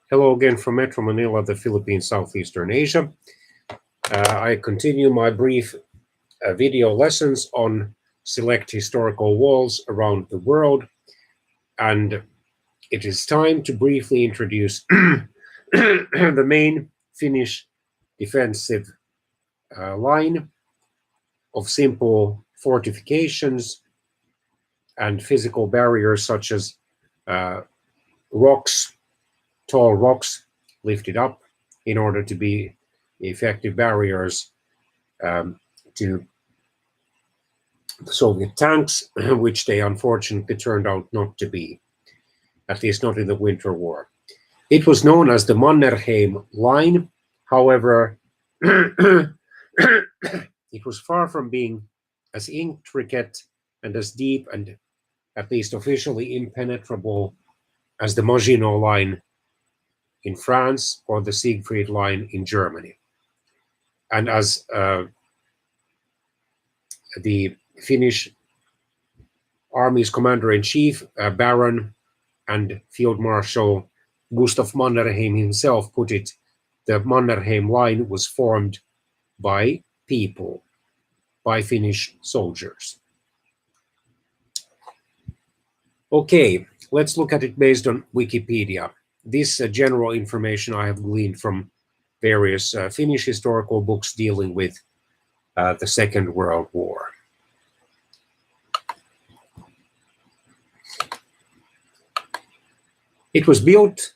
Hello again from Metro Manila, the Philippines, Southeastern Asia. I continue my brief video lessons on select historical walls around the world, and it is time to briefly introduce the main Finnish defensive line of simple fortifications and physical barriers such as rocks, tall rocks lifted up in order to be effective barriers to the Soviet tanks, which they unfortunately turned out not to be, at least not in the Winter War. It was known as the Mannerheim line. However, it was far from being as intricate and as deep and at least officially impenetrable as the Maginot line in France or the Siegfried line in Germany. And as the Finnish Army's commander-in-chief, Baron and Field Marshal Gustav Mannerheim himself put it, the Mannerheim line was formed by people, by Finnish soldiers. Okay, let's look at it based on Wikipedia. This general information I have gleaned from various Finnish historical books dealing with the Second World War. It was built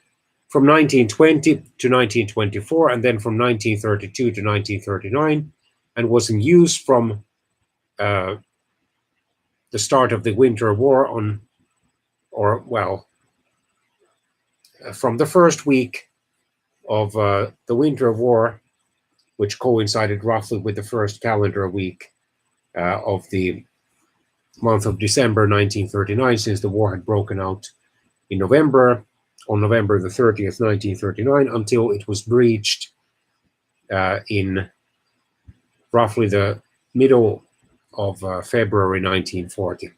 from 1920 to 1924 and then from 1932 to 1939 and was in use from the start of the Winter War from the first week of the Winter War, which coincided roughly with the first calendar week of the month of December 1939, since the war had broken out in November, on November the 30th, 1939, until it was breached in roughly the middle of February 1940.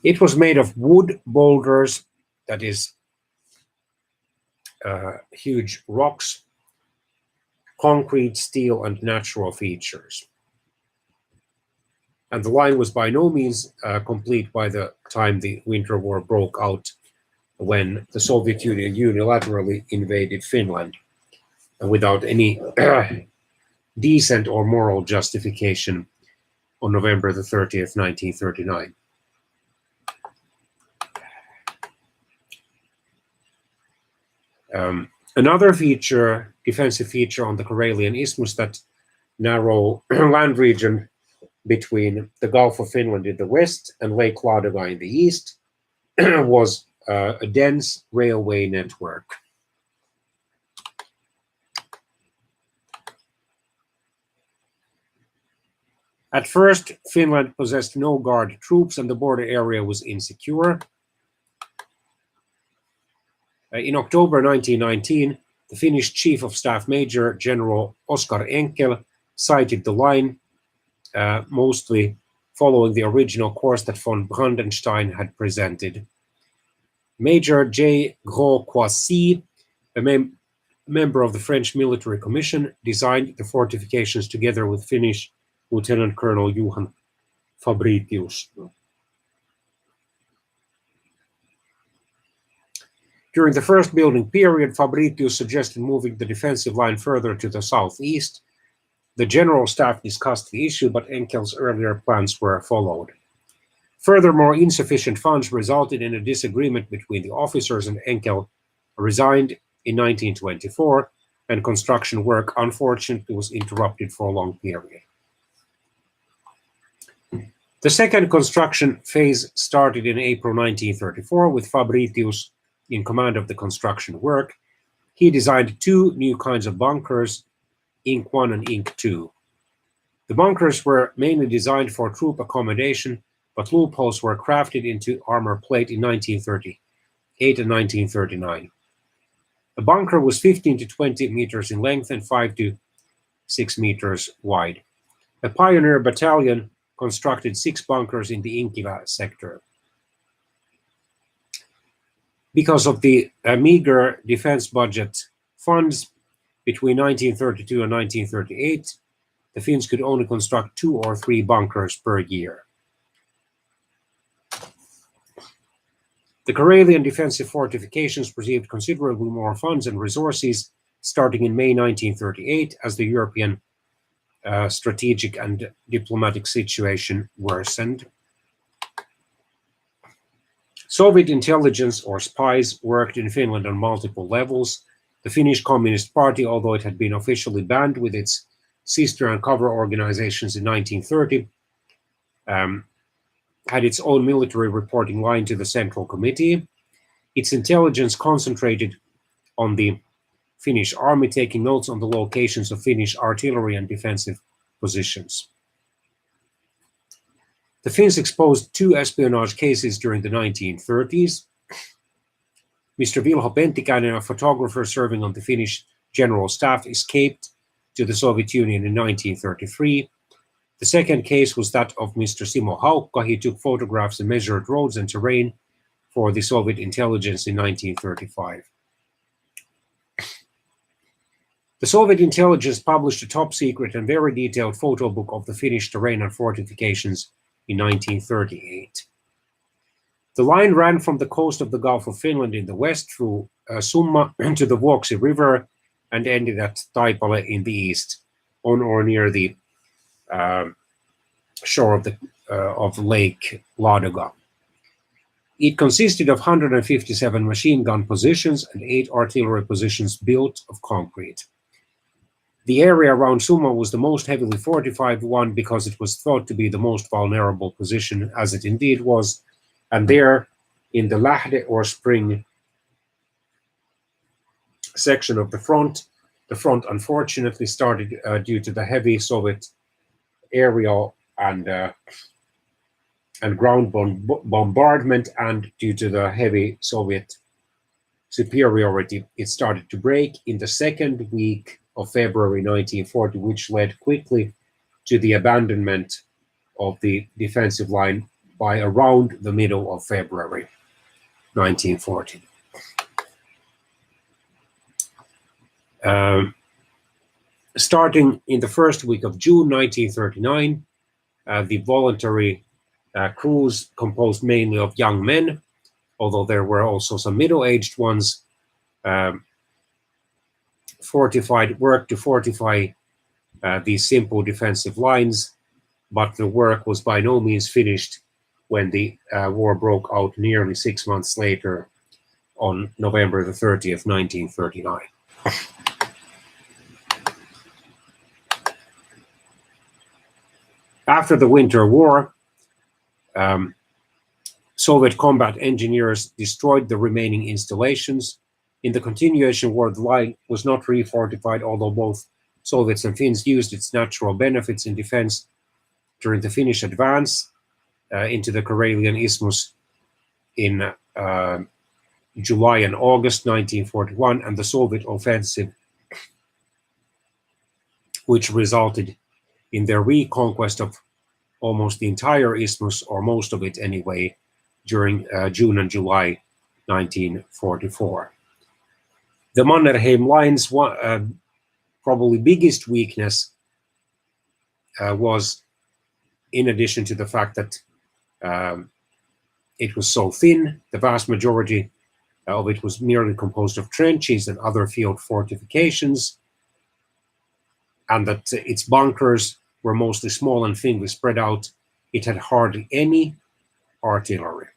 It was made of wood boulders, that is, huge rocks, concrete, steel, and natural features. And the line was by no means complete by the time the Winter War broke out, when the Soviet Union unilaterally invaded Finland without any decent or moral justification on November the 30th, 1939. Another feature, defensive feature on the Karelian Isthmus, that narrow land region between the Gulf of Finland in the west and Lake Ladoga in the east, was a dense railway network. At first, Finland possessed no guard troops and the border area was insecure. In October 1919, the Finnish Chief of Staff Major General Oskar Enkel sighted the line, mostly following the original course that von Brandenstein had presented. Major J. Gros-Coissy, a member of the French Military Commission, designed the fortifications together with Finnish Lieutenant Colonel Johan Fabritius. During the first building period, Fabritius suggested moving the defensive line further to the southeast. The General Staff discussed the issue, but Enkel's earlier plans were followed. Furthermore, insufficient funds resulted in a disagreement between the officers, and Enkel resigned in 1924, and construction work unfortunately was interrupted for a long period. The second construction phase started in April 1934 with Fabritius in command of the construction work. He designed two new kinds of bunkers, Ink 1 and Ink 2. The bunkers were mainly designed for troop accommodation, but loopholes were crafted into armor plate in 1938 and 1939. The bunker was 15 to 20 meters in length and 5 to 6 meters wide. A pioneer battalion constructed 6 bunkers in the Inkivä sector. Because of the meager defense budget funds between 1932 and 1938, the Finns could only construct 2 or 3 bunkers per year. The Karelian defensive fortifications received considerably more funds and resources starting in May 1938 as the European strategic and diplomatic situation worsened. Soviet intelligence or spies worked in Finland on multiple levels. The Finnish Communist Party, although it had been officially banned with its sister and cover organizations in 1930, had its own military reporting line to the Central Committee. Its intelligence concentrated on the Finnish army, taking notes on the locations of Finnish artillery and defensive positions. The Finns exposed 2 espionage cases during the 1930s. Mr. Vilho Pentikäinen, a photographer serving on the Finnish General Staff, escaped to the Soviet Union in 1933. The second case was that of Mr. Simo Haukka. He took photographs and measured roads and terrain for the Soviet intelligence in 1935. The Soviet intelligence published a top-secret and very detailed photo book of the Finnish terrain and fortifications in 1938. The line ran from the coast of the Gulf of Finland in the west through Summa to the Vuoksi River and ended at Taipale in the east, on or near the shore of Lake Ladoga. It consisted of 157 machine gun positions and 8 artillery positions built of concrete. The area around Summa was the most heavily fortified one because it was thought to be the most vulnerable position, as it indeed was, and there, in the Lähde or spring section of the front unfortunately started due to the heavy Soviet aerial and ground bombardment, and due to the heavy Soviet superiority, it started to break in the second week of February 1940, which led quickly to the abandonment of the defensive line by around the middle of February 1940. Starting in the first week of June 1939, the voluntary crews, composed mainly of young men, although there were also some middle-aged ones, worked to fortify these simple defensive lines, but the work was by no means finished when the war broke out nearly 6 months later on November the 30th, 1939. After the Winter War, Soviet combat engineers destroyed the remaining installations. In the continuation war, the line was not refortified, although both Soviets and Finns used its natural benefits in defense during the Finnish advance into the Karelian Isthmus in July and August 1941, and the Soviet offensive, which resulted in their reconquest of almost the entire isthmus, or most of it anyway, during June and July 1944. The Mannerheim line's probably biggest weakness was, in addition to the fact that it was so thin, the vast majority of it was merely composed of trenches and other field fortifications, and that its bunkers were mostly small and thinly spread out. It had hardly any artillery.